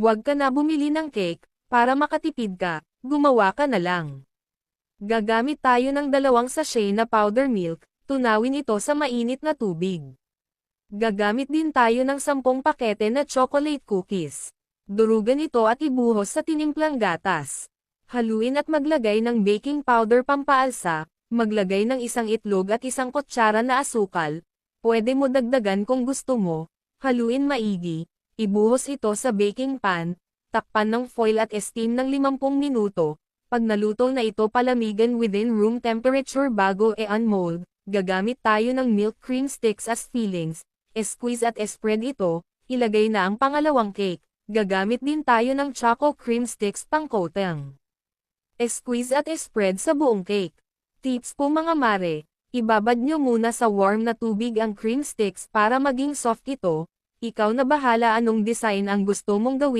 Huwag ka na bumili ng cake, para makatipid ka, gumawa ka na lang. Gagamit tayo ng 2 sachet na powder milk, tunawin ito sa mainit na tubig. Gagamit din tayo ng 10 pakete na chocolate cookies. Durugan ito at ibuhos sa tinimplang gatas. Haluin at maglagay ng baking powder pampaalsa, maglagay ng 1 itlog at 1 kutsara na asukal, pwede mo dagdagan kung gusto mo, haluin maigi, ibuhos ito sa baking pan, takpan ng foil at steam ng 50 minuto, pag naluto na ito palamigan within room temperature bago i-unmold, gagamit tayo ng milk cream sticks as fillings, squeeze at spread ito, ilagay na ang pangalawang cake, gagamit din tayo ng choco cream sticks pang coating. Squeeze at spread sa buong cake. Tips po mga mare, ibabad nyo muna sa warm na tubig ang cream sticks para maging soft ito, ikaw na bahala anong design ang gusto mong gawin